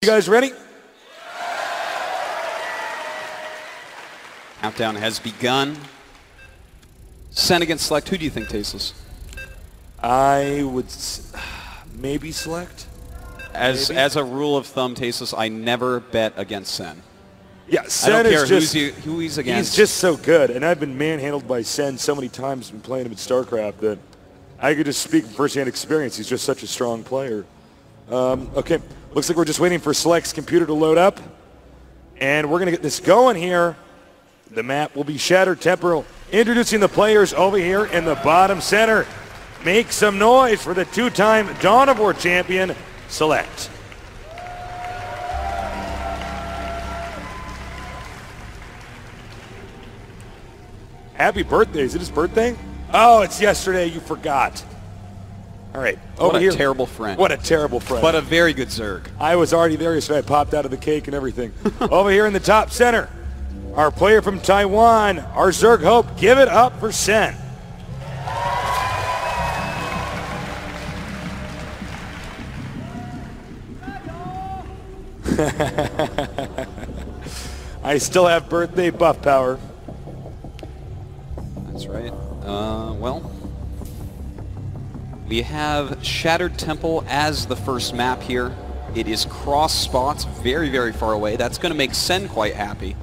You guys ready? Countdown has begun. Sen against Select. Who do you think, Tasteless? I would maybe Select. As a rule of thumb, Tasteless, I never bet against Sen. Yeah, Sen I don't care is just, who he's against. He's just so good, and I've been manhandled by Sen so many times when playing him in Starcraft that I could just speak from first-hand experience. He's just such a strong player. Okay, looks like we're just waiting for Select's computer to load up, and we're going to get this going here. The map will be Shattered Temporal. Introducing the players over here in the bottom center. Make some noise for the two-time Dawn of War champion, Select. Happy birthday. Is it his birthday? Oh, it's yesterday. You forgot. All right. What a terrible friend. What a terrible friend. But a very good Zerg. I was already there yesterday. I popped out of the cake and everything. Over here in the top center, our player from Taiwan, our Zerg Hope. Give it up for Sen. I still have birthday buff power. That's right. Well, we have Shattered Temple as the first map here. It is cross spots, very, very far away. That's going to make Sen quite happy.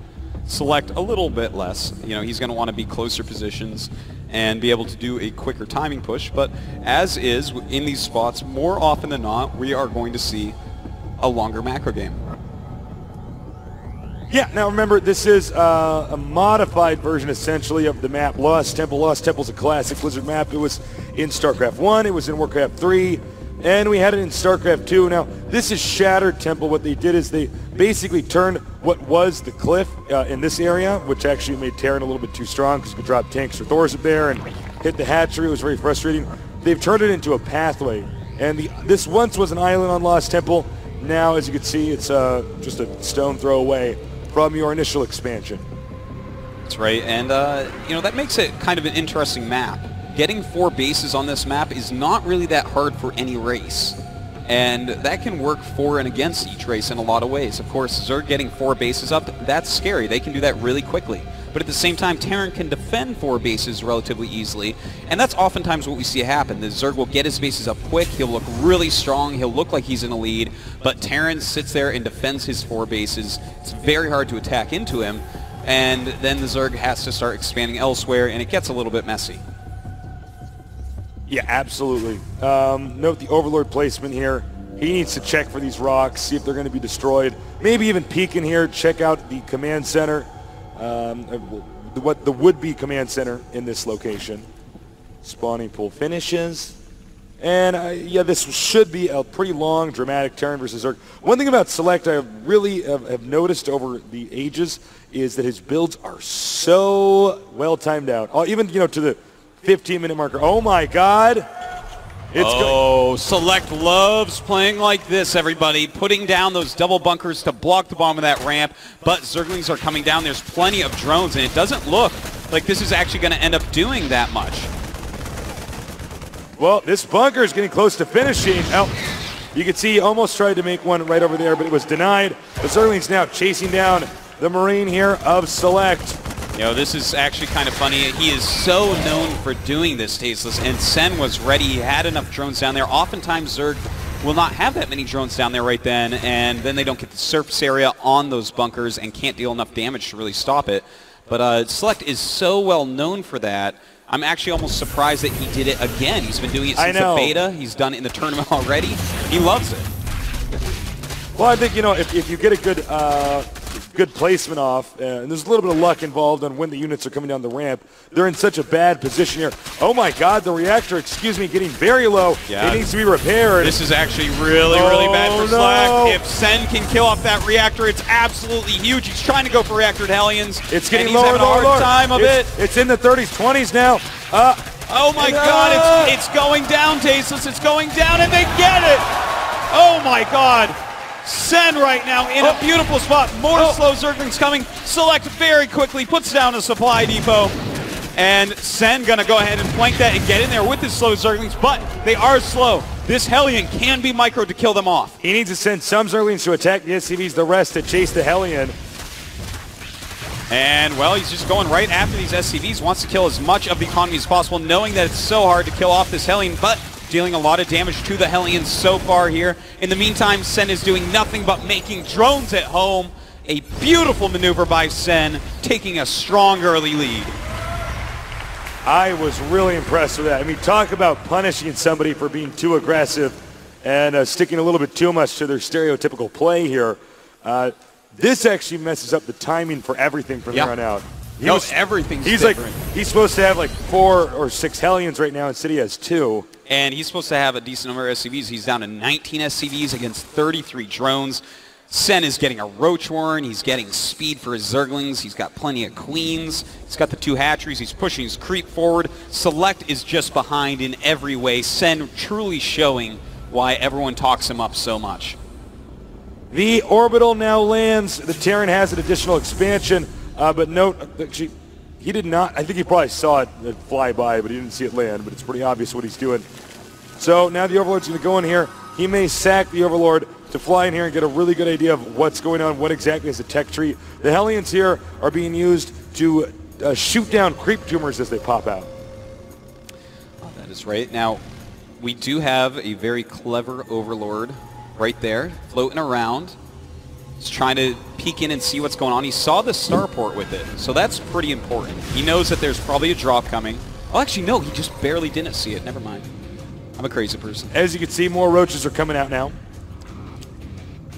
Select a little bit less. You know, he's going to want to be closer positions and be able to do a quicker timing push. But as is in these spots, more often than not, we are going to see a longer macro game. Yeah, now remember, this is a modified version, essentially, of the map Lost Temple. Lost Temple's a classic Blizzard map. It was in StarCraft 1, it was in Warcraft 3, and we had it in StarCraft 2. Now, this is Shattered Temple. What they did is they basically turned what was the cliff in this area, which actually made Terran a little bit too strong because you could drop tanks or Thors up there and hit the hatchery. It was very frustrating. They've turned it into a pathway, and this once was an island on Lost Temple. Now, as you can see, it's just a stone throw away from your initial expansion. That's right, and you know, that makes it kind of an interesting map. Getting 4 bases on this map is not really that hard for any race, and that can work for and against each race in a lot of ways. Of course, Zerg getting 4 bases up, that's scary. They can do that really quickly. But at the same time, Terran can defend 4 bases relatively easily, and that's oftentimes what we see happen. The Zerg will get his bases up quick, he'll look really strong, he'll look like he's in a lead, but Terran sits there and defends his 4 bases. It's very hard to attack into him, and then the Zerg has to start expanding elsewhere, and it gets a little bit messy. Yeah, absolutely. Note the Overlord placement here. He needs to check for these rocks, see if they're going to be destroyed. Maybe even peek in here, check out the command center. What the would-be command center in this location. Spawning pool finishes. And yeah, this should be a pretty long, dramatic turn versus Zerg. One thing about Select I really have noticed over the ages is that his builds are so well timed out. Even, you know, to the 15-minute marker. Oh my God. Select loves playing like this, everybody. Putting down those double bunkers to block the bottom of that ramp, but Zerglings are coming down. There's plenty of drones, and it doesn't look like this is actually going to end up doing that much. Well, this bunker is getting close to finishing. Oh, you can see he almost tried to make one right over there, but it was denied. The Zerglings now chasing down the Marine here of Select. You know, this is actually kind of funny. He is so known for doing this, Tasteless, and Sen was ready. He had enough drones down there. Oftentimes, Zerg will not have that many drones down there right then, and then they don't get the surface area on those bunkers and can't deal enough damage to really stop it. But Select is so well known for that. I'm actually almost surprised that he did it again. He's been doing it since the beta. He's done it in the tournament already. He loves it. Well, I think, you know, if you get a good placement off, and there's a little bit of luck involved on when the units are coming down the ramp, they're in such a bad position here. Oh my God, the reactor, getting very low. Yeah. It needs to be repaired. This is actually really, really bad for Select. If Sen can kill off that reactor, it's absolutely huge. He's trying to go for reactor Hellions. It's getting and lower, he's having a hard time of it. It's in the 30s, 20s now. Oh my God, it's going down, Tasteless. It's going down, and they get it. Oh my God. Sen right now in a beautiful spot. More slow Zerglings coming. Select very quickly, puts down a supply depot. And Sen gonna go ahead and flank that and get in there with his slow Zerglings, but they are slow. this Hellion can be microed to kill them off. He needs to send some Zerglings to attack the SCVs, the rest to chase the Hellion. And, well, he's just going right after these SCVs, wants to kill as much of the economy as possible, knowing that it's so hard to kill off this Hellion, but dealing a lot of damage to the Hellions so far here. In the meantime, Sen is doing nothing but making drones at home. A beautiful maneuver by Sen, taking a strong early lead. I was really impressed with that. I mean, talk about punishing somebody for being too aggressive and sticking a little bit too much to their stereotypical play here. This actually messes up the timing for everything from here on out. Everything's different. He's supposed to have like 4 or 6 Hellions right now, instead he has 2. And he's supposed to have a decent number of SCVs. He's down to 19 SCVs against 33 drones. Sen is getting a Roach Warren. He's getting speed for his Zerglings. He's got plenty of Queens. He's got the 2 hatcheries. He's pushing his creep forward. Select is just behind in every way. Sen truly showing why everyone talks him up so much. The orbital now lands. The Terran has an additional expansion, but note that he did not. I think he probably saw it fly by, but he didn't see it land, but it's pretty obvious what he's doing. So now the Overlord's going to go in here. He may sack the Overlord to fly in here and get a really good idea of what's going on, what exactly is the tech tree. The Hellions here are being used to shoot down creep tumors as they pop out. Oh, that is right. Now, we do have a very clever Overlord right there, floating around. He's trying to peek in and see what's going on. He saw the starport with it, so that's pretty important. He knows that there's probably a drop coming. Oh, actually, no, he just barely didn't see it. Never mind. I'm a crazy person. As you can see, more roaches are coming out now.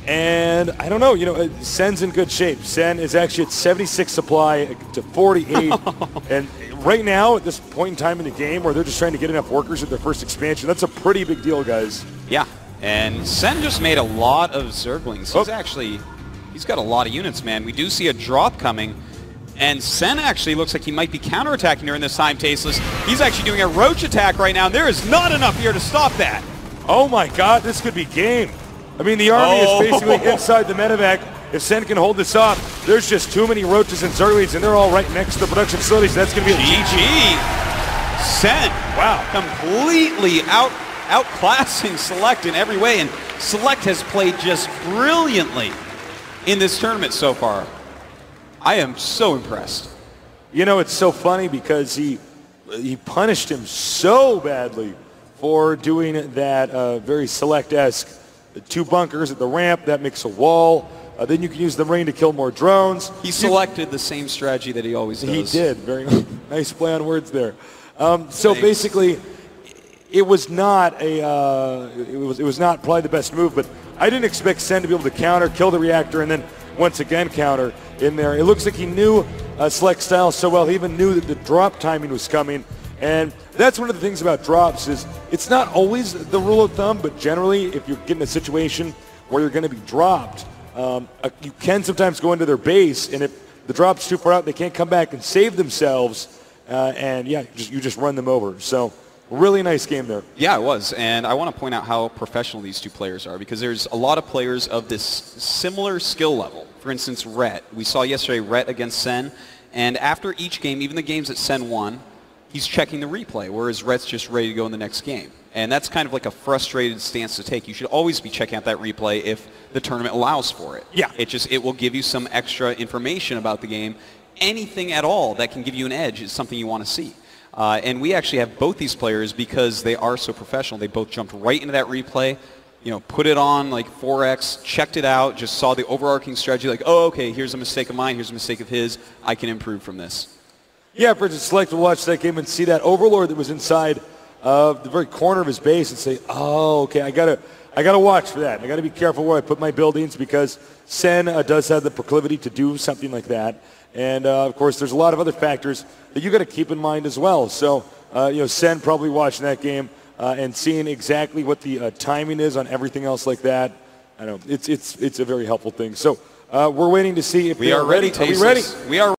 And I don't know, Sen's in good shape. Sen is actually at 76 supply to 48. And right now, at this point in time in the game where they're just trying to get enough workers at their first expansion, that's a pretty big deal, guys. Yeah, and Sen just made a lot of Zerglings. He's got a lot of units, man. We do see a drop coming. And Sen actually looks like he might be counterattacking during this time, Tasteless. He's actually doing a roach attack right now, and there is not enough here to stop that. Oh my god, this could be game. I mean, the army is basically inside the medevac. If Sen can hold this off, there's just too many roaches and Zerglings, and they're all right next to the production facilities. That's going to be a GG. Sen, wow, completely outclassing Select in every way, and Select has played just brilliantly in this tournament so far. I am so impressed. It's so funny because he punished him so badly for doing that very Select-esque 2 bunkers at the ramp. That makes a wall. Then you can use the Marine to kill more drones. He selected the same strategy that he always does. He did. Very nice play on words there. So basically, it was not it was not probably the best move, but I didn't expect Sen to be able to counter, kill the reactor, and then once again counter in there. It looks like he knew Select style so well. He even knew that the drop timing was coming. And that's one of the things about drops is it's not always the rule of thumb, but generally if you're getting a situation where you're going to be dropped, you can sometimes go into their base, and if the drop's too far out, they can't come back and save themselves, and yeah, you just run them over. So really nice game there. Yeah, it was, and I want to point out how professional these 2 players are, because there's a lot of players of this similar skill level. For instance, Rhett. We saw yesterday Rhett against Sen, and after each game, even the games that Sen won, he's checking the replay, whereas Rhett's just ready to go in the next game. And that's kind of like a frustrated stance to take. You should always be checking out that replay if the tournament allows for it. Yeah. It will give you some extra information about the game. Anything at all that can give you an edge is something you want to see. And we actually have both these players, because they are so professional. They both jumped right into that replay, put it on like 4x, checked it out, just saw the overarching strategy like, oh, okay, here's a mistake of mine, here's a mistake of his. I can improve from this. Yeah, for instance, Select to watch that game and see that Overlord that was inside of the very corner of his base and say, oh, okay, I gotta watch for that. I gotta be careful where I put my buildings, because Sen does have the proclivity to do something like that. And of course, there's a lot of other factors that you got to keep in mind as well. So, Sen probably watching that game and seeing exactly what the timing is on everything else like that. I don't know. It's a very helpful thing. So we're waiting to see if we are ready. Are we ready? We are.